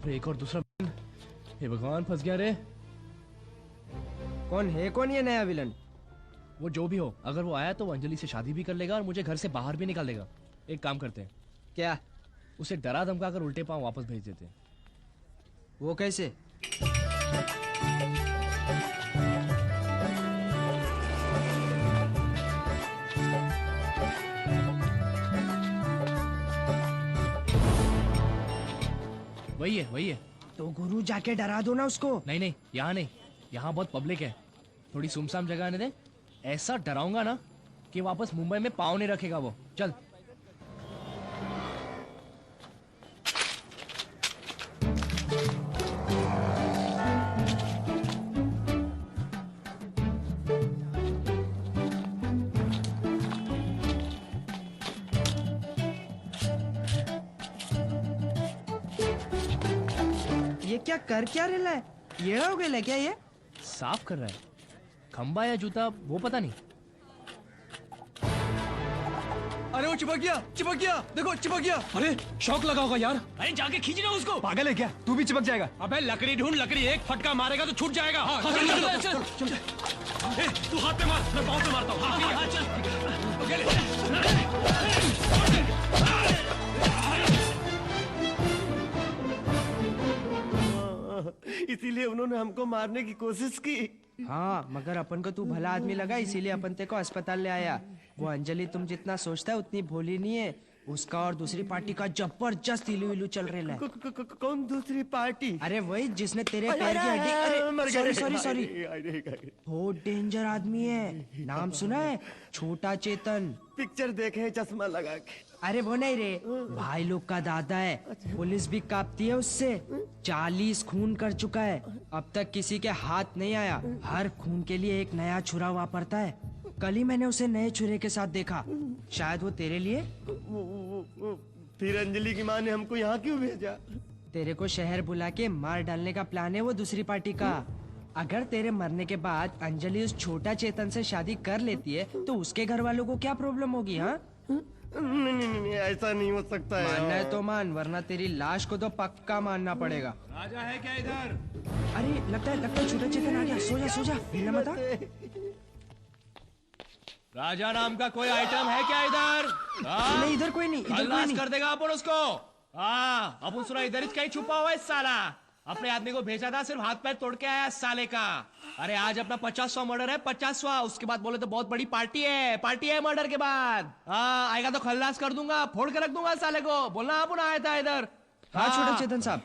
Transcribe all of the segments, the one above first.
अरे एक और दूसरा। हे भगवान, फंस गया रे। कौन है कौन ये नया विलन? वो जो भी हो, अगर वो आया तो वो अंजलि से शादी भी कर लेगा और मुझे घर से बाहर भी निकाल देगा। एक काम करते हैं। क्या? उसे डरा धमका कर उल्टे पांव वापस भेज देते हैं। वो कैसे? वही है। तो गुरु जाके डरा दो ना उसको। नहीं, यहाँ नहीं, यहाँ बहुत पब्लिक है। थोड़ी सुमसाम जगह आने दे। ऐसा डराऊंगा ना कि वापस मुंबई में पाँव नहीं रखेगा वो। चल। ये क्या कर क्या रहा है? येड़ा हो गया क्या ये? साफ कर रहा है। खंबा या जूता वो पता नहीं। अरे वो चिपक गया, देखो चिपक गया। अरे शौक लगा होगा यार। अरे जाके खींचना उसको। पागल है क्या? तू भी चिपक जाएगा। अबे लकड़ी ढूंढ, लकड़ी एक फटका मारेगा तो छूट जाएगा। चल। ए, तू हाथ पे मार, मैं पाँव पे मारता हूँ। हाँ, चल। इसीलिए उन्होंने हमको मारने की कोशिश की। हाँ, मगर अपन को तू भला आदमी लगा, इसीलिए अपन ते को अस्पताल ले आया। वो अंजलि तुम जितना सोचता है उतनी भोली नहीं है। उसका और दूसरी पार्टी का जबरदस्त इलू इलू चल रहा है। कौन दूसरी पार्टी? अरे वही जिसने तेरे पैर की हड्डी। अरे सॉरी। बहुत डेंजर आदमी है। नाम सुना है? छोटा चेतन। पिक्चर देखे हैं चश्मा लगा के। अरे वो नहीं रे, भाई लोग का दादा है। पुलिस भी कांपती है उससे। 40 खून कर चुका है, अब तक किसी के हाथ नहीं आया। हर खून के लिए एक नया छुरा वापरता है। कल ही मैंने उसे नए छुरे के साथ देखा। शायद वो तेरे लिए। फिर अंजलि की माँ ने हमको यहाँ क्यों भेजा? तेरे को शहर बुला के मार डालने का प्लान है वो दूसरी पार्टी का। अगर तेरे मरने के बाद अंजलि उस छोटा चेतन से शादी कर लेती है तो उसके घर वालों को क्या प्रॉब्लम होगी? हाँ, नहीं, ऐसा नहीं हो सकता है। मानना है तो मान, वरना तेरी लाश को तो पक्का मानना पड़ेगा। राजा है क्या इधर? अरे लगता है छोटा चेतन आ गया। सो जा हिलना मत। राजा नाम का कोई आइटम है क्या इधर? नहीं, इधर कोई नहीं। कर देगा अपन उसको। हाँ, अपन सुना इधर ही कहीं छुपा हुआ है साला। अपने आदमी को भेजा था, सिर्फ हाथ पैर तोड़ के आया साले का। अरे आज अपना 50वां मर्डर है, 50वां। उसके बाद बोले तो बहुत बड़ी पार्टी है मर्डर के बाद। हाँ, आएगा तो खल्लास कर दूंगा, फोड़ के रख दूंगा साले को। बोलना आप आया था इधर। हाँ छोटा चेतन साहब।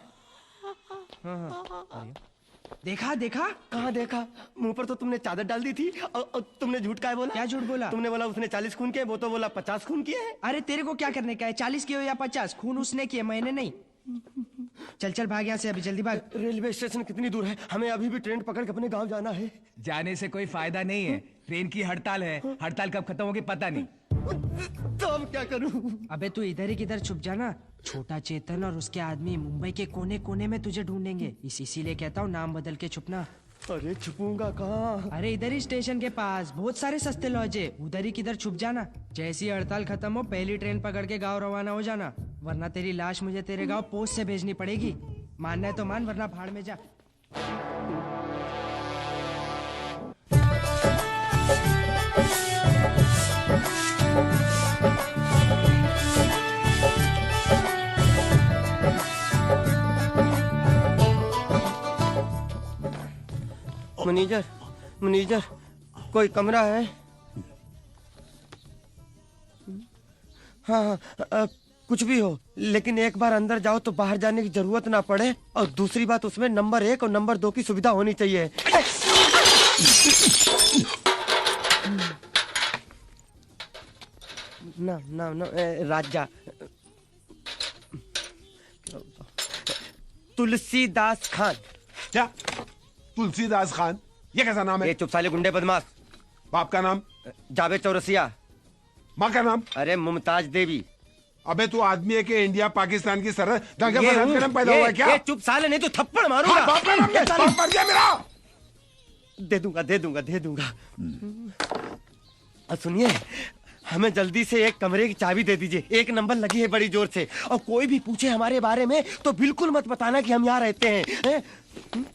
हाँ। देखा? कहाँ देखा? मुंह पर तो तुमने चादर डाल दी थी। और तुमने झूठ का बोला? क्या झूठ बोला? तुमने बोला उसने 40 खून किए, वो तो बोला 50 खून किए। अरे तेरे को क्या करने का है? 40 किए हो या 50? खून उसने किए, मैंने नहीं। चल भाग यहाँ से, अभी जल्दी भाग। रेलवे स्टेशन कितनी दूर है? हमें अभी भी ट्रेन पकड़ के अपने गांव जाना है। जाने से कोई फायदा नहीं है। ट्रेन की हड़ताल है। हड़ताल कब खत्म होगी पता नहीं। तो अब क्या करूं? अबे तू इधर ही किधर छुप जाना। छोटा चेतन और उसके आदमी मुंबई के कोने कोने में तुझे ढूंढेंगे। इसीलिए कहता हूँ नाम बदल के छुपना। अरे छुपूंगा कहाँ? अरे इधर ही स्टेशन के पास बहुत सारे सस्ते लॉज है, उधर ही किधर छुप जाना। जैसी हड़ताल खत्म हो पहली ट्रेन पकड़ के गाँव रवाना हो जाना, वरना तेरी लाश मुझे तेरे गाँव पोस्ट से भेजनी पड़ेगी। मानना है तो मान, वरना भाड़ में जा। मैनेजर, कोई कमरा है? हाँ, कुछ भी हो, लेकिन एक बार अंदर जाओ तो बाहर जाने की जरूरत ना पड़े। और दूसरी बात, उसमें नंबर 1 और नंबर 2 की सुविधा होनी चाहिए। ना राजा तुलसीदास खान। क्या? तुलसीदास खान? ये कैसा नाम है? ये चुप साले गुंडे बदमाश। बाप का नाम? जावेद चौरसिया। माँ का नाम? अरे मुमताज देवी। अबे तू आदमी है कि इंडिया पाकिस्तान की सरहद दंगे फसाद के नाम पैदा हुआ है क्या? ये चुप साले, नहीं तो थप्पड़ मारूंगा। हाँ, बाप का नाम है, बाप मर गया मेरा। दे दूंगा। और सुनिए, हमें जल्दी से एक कमरे की चाबी दे दीजिए। एक नंबर लगी है बड़ी जोर से, और कोई भी पूछे हमारे बारे में तो बिल्कुल मत बताना कि हम यहाँ रहते हैं।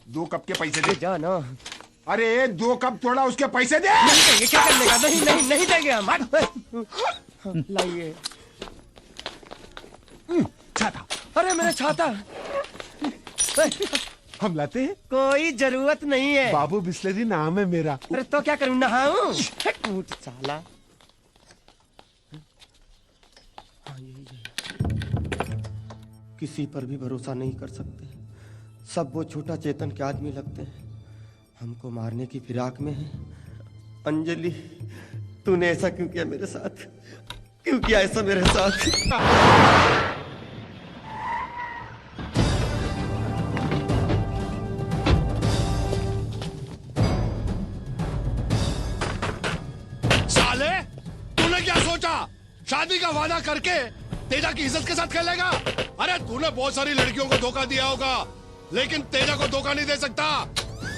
2 कप के पैसे दे। जा ना। अरे 2 कप थोड़ा उसके पैसे दे। नहीं देंगे, क्या करने का? नहीं नहीं नहीं देंगे हम। लाइए छाता। अरे मेरा छाता। हम लाते हैं। कोई जरूरत नहीं है। बाबू बिस्लरी नाम है मेरा। अरे तो क्या करूँ, नहाऊं? साला। किसी पर भी भरोसा नहीं कर सकते, सब वो छोटा चेतन के आदमी लगते हैं। हमको मारने की फिराक में है। अंजलि, तूने ऐसा क्यों किया मेरे साथ? क्यों किया ऐसा मेरे साथ? साले, तूने क्या सोचा? शादी का वादा करके तेजा की इज्जत के साथ खेलेगा? अरे तूने बहुत सारी लड़कियों को धोखा दिया होगा, लेकिन तेजा को धोखा नहीं दे सकता।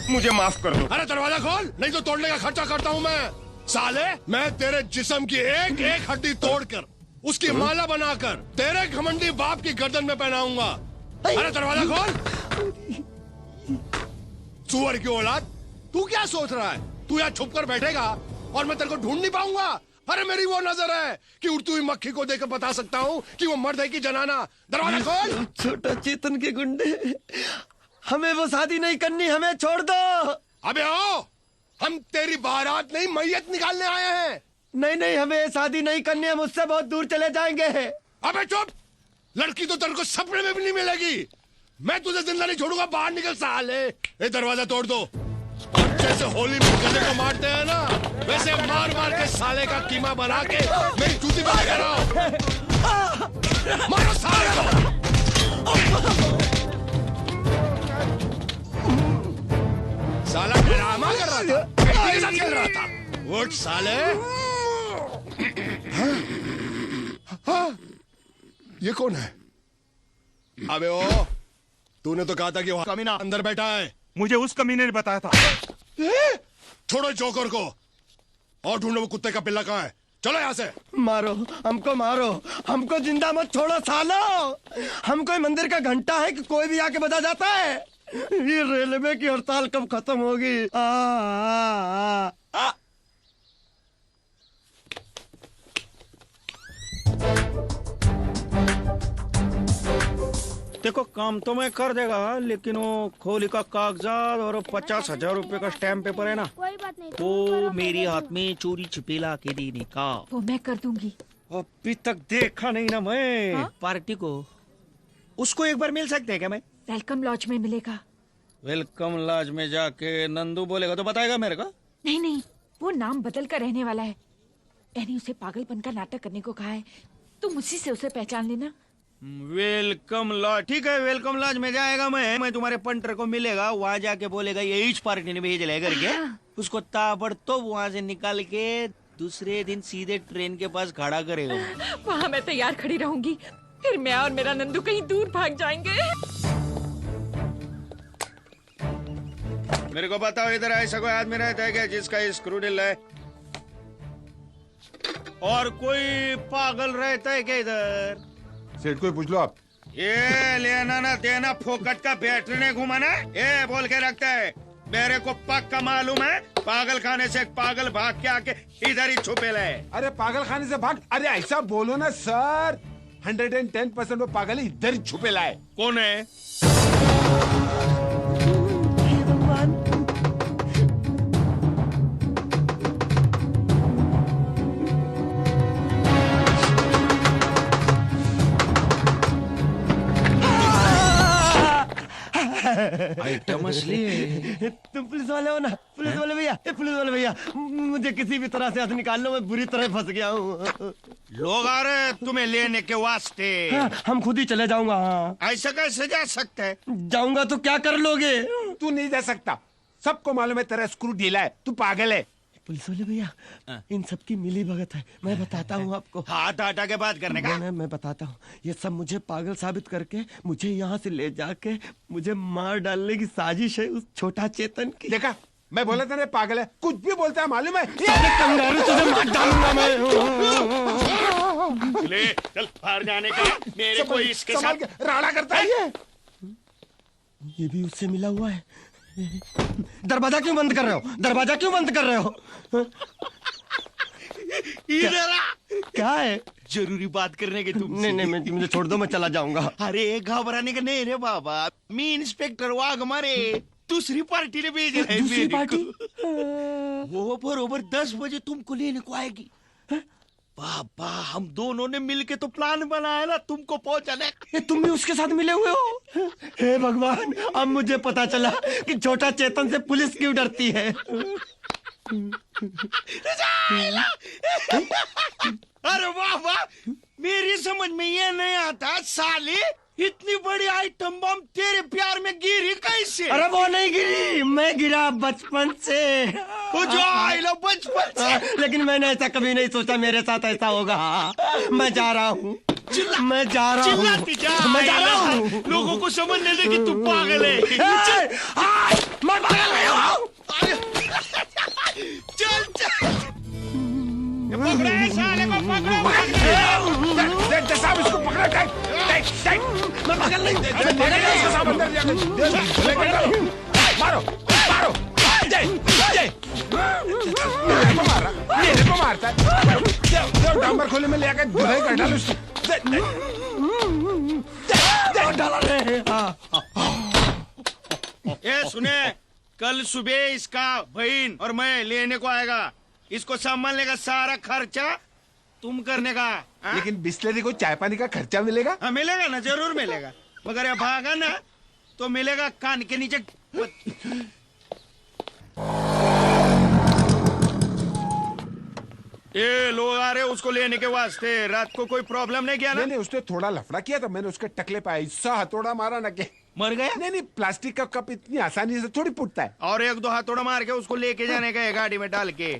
मुझे माफ कर दो। अरे दरवाजा खोल, नहीं तो तोड़ने का खर्चा करता हूँ मैं। साले, मैं तेरे जिस्म की एक एक हड्डी तोड़कर उसकी माला बनाकर तेरे घमंडी बाप की गर्दन में पहनाऊंगा। अरे दरवाजा खोल। सुअर की औलाद, तू क्या सोच रहा है? तू यहाँ छुप कर बैठेगा और मैं तेरे को ढूंढ नहीं पाऊंगा? अरे मेरी वो नजर है कि उड़ती हुई मक्खी को देखकर बता सकता हूँ कि वो मर्द है कि जनाना। दरवाजा खोल। छोटा चेतन के गुंडे, हमें वो शादी नहीं करनी, हमें छोड़ दो। अबे आओ, हम तेरी बारात नहीं मैयत निकालने आए हैं। नहीं नहीं, हमें शादी नहीं करनी, हम उससे बहुत दूर चले जाएंगे। अबे चुप, लड़की तो तेरे को सपने में भी नहीं मिलेगी। मैं तुझे जिंदा नहीं छोड़ूंगा, बाहर निकल साले। ये दरवाजा तोड़ दो, और जैसे होली में गले को मारते हैं ना, वैसे मार मार के साले का कीमा बना के मेरी जूती पे लगा रहा। मारो साले को। साला ड्रामा कर रहा था, बेटी के साथ खेल रहा था। उठ साले। हाँ, ये कौन है? अबे ओ, तूने तो कहा था कि वो कमीना अंदर बैठा है। मुझे उस कमीने ने बताया था। छोड़ो जोकर को और ढूंढो वो कुत्ते का पिल्ला कहाँ है। चलो यहाँ से। मारो हमको, मारो हमको, जिंदा मत छोड़ो सालो। हम कोई मंदिर का घंटा है कि कोई भी आके बजा जाता है? ये रेलवे की हड़ताल कब खत्म होगी? देखो, काम तो मैं कर देगा, लेकिन वो खोली का कागजात और 50,000 रुपए का स्टैम्प पेपर है ना, कोई बात नहीं, वो मेरे हाथ में चोरी छिपेला के देने का। वो मैं कर दूंगी। अभी तक देखा नहीं ना मैं। हाँ? पार्टी को उसको एक बार मिल सकते हैं क्या? मैं वेलकम लॉज में मिलेगा। वेलकम लॉज में जाके नंदू बोलेगा तो बताएगा मेरे को? नहीं नहीं, वो नाम बदल कर रहने वाला है। यानी उसे पागलपन का नाटक करने को कहा है, तुम उसी से उसे पहचान लेना। वेलकम लॉज, ठीक है, वेलकम लॉज में जाएगा। मैं तुम्हारे पंटर को मिलेगा, वहाँ जाके बोलेगा यही पार्टी ने भेज ले करके। उसको ताबड़तोड़ वहाँ से निकाल के दूसरे दिन सीधे ट्रेन के पास खड़ा करेगा। वहाँ मैं तैयार खड़ी रहूंगी, फिर मैं और मेरा नंदू कहीं दूर भाग जाएंगे। मेरे को बताओ, इधर ऐसा कोई आदमी रहता है क्या जिसका स्क्रू ढीला है? और कोई पागल रहता है क्या इधर? सेठ को ही पूछ लो आप। ये लेना ना देना फोकट का बैटरी ने घुमाना, ये बोल के रखता है। मेरे को पक्का मालूम है, पागल खाने से एक पागल भाग के आके इधर ही छुपे ले। अरे पागल खाने से भाग? अरे ऐसा बोलो ना सर। 110% वो पागल इधर ही छुपे लाए। कौन है? आइटम असली है। तुम पुलिस वाले हो ना? पुलिस वाले भैया, पुलिस वाले भैया, मुझे किसी भी तरह से हाथ निकाल लो, मैं बुरी तरह फंस गया हूँ। लोग आ रहे तुम्हें लेने के वास्ते। हम खुद ही चले जाऊंगा। हाँ, ऐसा कैसे जा सकते है? जाऊंगा तो क्या कर लोगे? तू नहीं जा सकता, सबको मालूम है तेरा स्क्रू ढीला है, तू पागल है। पुलिस वाले भैया, इन सब की मिली भगत है, मैं बताता हूँ आपको। हाथ हटा के बात करने का। मैं बताता हूँ, ये सब मुझे पागल साबित करके मुझे यहाँ से ले जाके मुझे मार डालने की साजिश है उस छोटा चेतन की। देखा, मैं बोला था ना पागल है, कुछ भी बोलता है मालूम है। कंगारू तुझे मार डालूंगा मैं। ले चल बाहर जाने का, मेरे को इसके संभाल साथ के राड़ा करता है ये भी उससे मिला हुआ है। दरवाजा क्यों बंद कर रहे हो? दरवाजा क्यों बंद कर रहे हो? इधर आ। क्या है? जरूरी बात करने के तुम। नहीं नहीं, मैं मुझे छोड़ दो, मैं चला जाऊंगा। अरे घबराने का नहीं रे बाबा, मी इंस्पेक्टर वाघ मारे दूसरी पार्टी ने भेजा है। दूसरी मेरे पार्टी? को। वो बरोबर 10 बजे तुमको लेने को आएगी। बाबा हम दोनों ने मिलके तो प्लान बनाया ना तुमको पहुंचाने। ये तुम भी उसके साथ मिले हुए हो? हे भगवान, अब मुझे पता चला कि छोटा चेतन से पुलिस क्यों डरती है। अरे वाह वाह, मेरी समझ में ये नहीं आता साले, इतनी बड़ी आइटम बम तेरे प्यार में गिरी कैसे? अरे वो नहीं गिरी, मैं गिरा बचपन से। वो जो आइलो बचपन से। लेकिन मैंने ऐसा कभी नहीं सोचा मेरे साथ ऐसा होगा। मैं जा रहा हूँ, मैं जा रहा हूँ, चिल्लाती जा, मैं जा रहा हूँ। लोगों को समझने दे कि तू पागल है। मैं पागल नहीं हूँ। चल चल पकड़े साले को, पकड़ो। साहब इसको पकड़ा। मैं पागल नहीं हूँ। मारो मारो, मेरे को मारता है। डांबर खोले में ले आकर धुलाई कर डाल उसको। ये सुने, कल सुबह इसका बहन और मैं लेने को आएगा। इसको संभालने का सारा खर्चा तुम करने का। लेकिन बिस्लरी को चाय पानी का खर्चा मिलेगा? हाँ मिलेगा ना, जरूर मिलेगा, मगर ये भागा ना तो मिलेगा कान के नीचे। ये लोग आ रहे उसको लेने के वास्ते। रात को कोई प्रॉब्लम नहीं किया ना? नहीं, उसने थोड़ा लफड़ा किया था, मैंने उसके टकले पे ऐसा हथौड़ा मारा ना के मर गया। नहीं, प्लास्टिक का कप इतनी आसानी से थोड़ी फूटता है। और 1-2 हाथोड़ा मार के उसको लेके जाने का है गाड़ी में डाल के।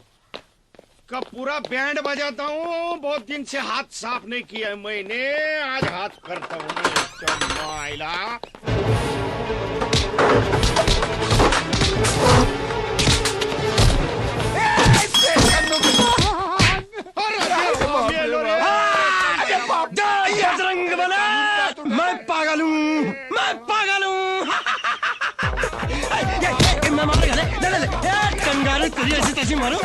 कब पूरा बैंड बजाता हूँ, बहुत दिन से हाथ साफ नहीं किया है मैंने, आज हाथ करता हूँ। बजरंग बना, मैं पागल हूँ, मैं पागल हूँ। मैं मारेगा? ले कंगारू तुझे ऐसी तैसी मारो।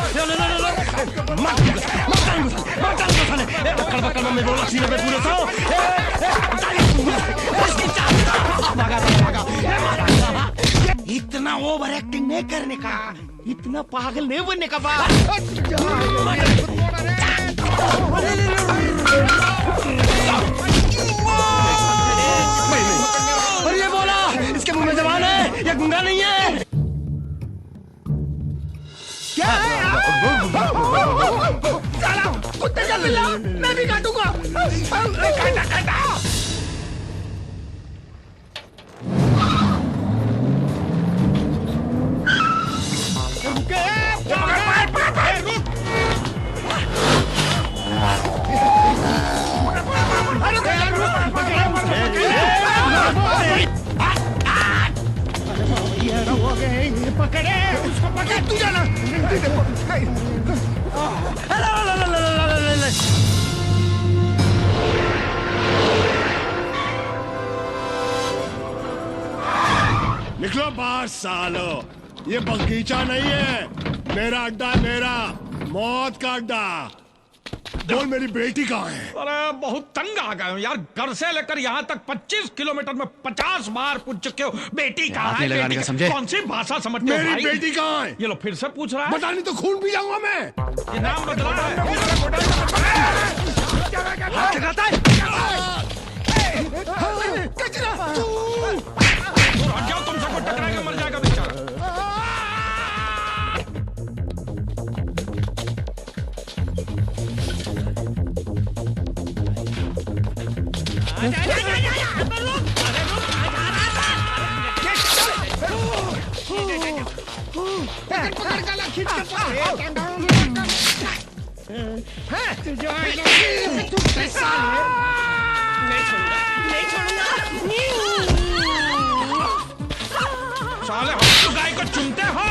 बक्कड़ मम्मी बोला सीने पे पूरे सो। इतना ओवर एक्टिंग नहीं करने का, इतना पागल नहीं बनने का बात। और ये बोला, इसके मुंह में जबान है, ये गुंडा नहीं है। क्या है? साला कुत्ते का पिल्ला, मैं भी काटूंगा। काटा। पकड़े उसको, पकड़ तू जाना। निकलो बाहर सालो, ये बगीचा नहीं है, मेरा अड्डा, मेरा मौत का अड्डा। बोल मेरी बेटी कहाँ है? अरे बहुत तंग आ गए हो यार, घर से लेकर यहाँ तक 25 किलोमीटर में 50 बार पूछ चुके हो बेटी कहाँ है, बेटी समझे? कौन सी भाषा समझते हो मेरी भाई? बेटी कहाँ है? ये लो फिर से पूछ रहा है। बता नहीं तो खून पी जाऊंगा मैं। ये नाम बदला है। हाथ लगाता है। हट जाओ, तुमसे कोई टकराएगा मर जाएगा बेचारा। साले हम तो गाय को चुनते हो।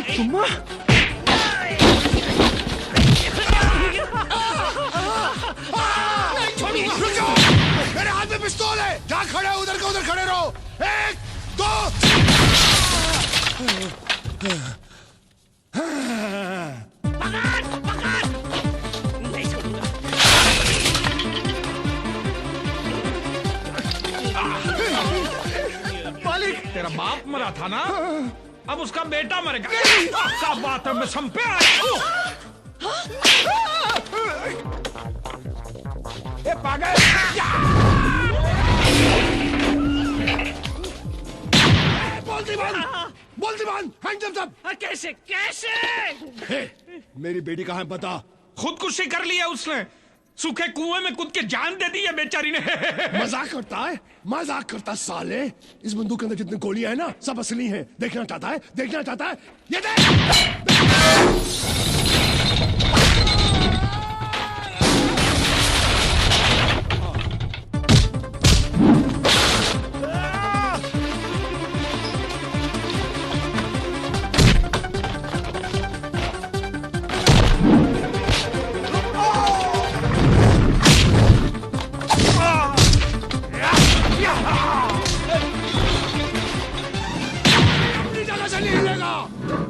तुम्मा रुक जाओ, मेरे हाथ में पिस्तौल है, जहाँ खड़े हो उधर का उधर खड़े रहो। 1 2 मालिक, तेरा बाप मरा था ना, अब उसका बेटा मरेगा। क्या बात है, मैं संपे आया। ए पागल, बोलती बंद, हैंड्स अप सब। कैसे कैसे? हे, मेरी बेटी कहाँ है बता। खुदकुशी कर लिया उसने, सूखे कुएं में कूद के जान दे दी है बेचारी ने। मजाक करता है, मजाक करता साले। इस बंदूक के अंदर जितनी गोलियां है ना, सब असली हैं। देखना चाहता है, देखना चाहता है, ये देख।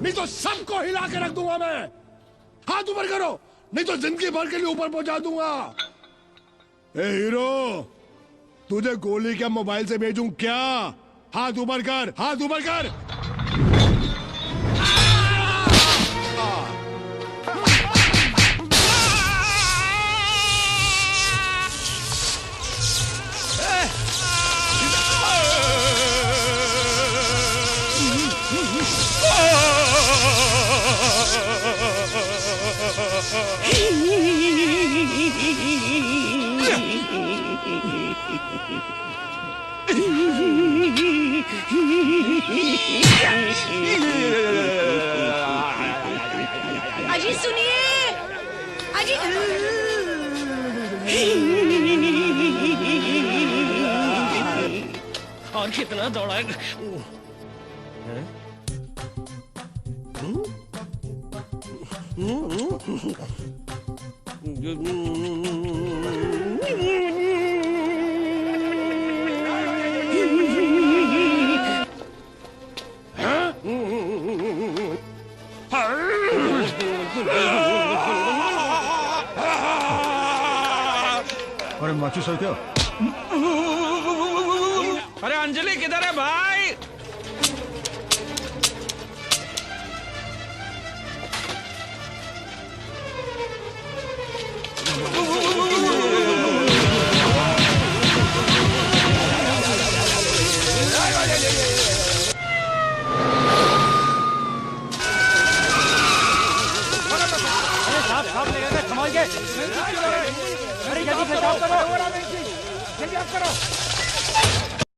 नहीं तो सबको हिला के रख दूंगा मैं। हाथ ऊपर करो, नहीं तो जिंदगी भर के लिए ऊपर पहुंचा दूंगा। ए हीरो, तुझे गोली क्या मोबाइल से भेजूं क्या? हाथ ऊपर कर, हाथ ऊपर कर। अजी सुनिए, अजी और कितना दौड़ाए। अरे माचिस है क्या? अरे अंजलि किधर है भाई? अरे जल्दी से साफ करो, जल्दी आप करो।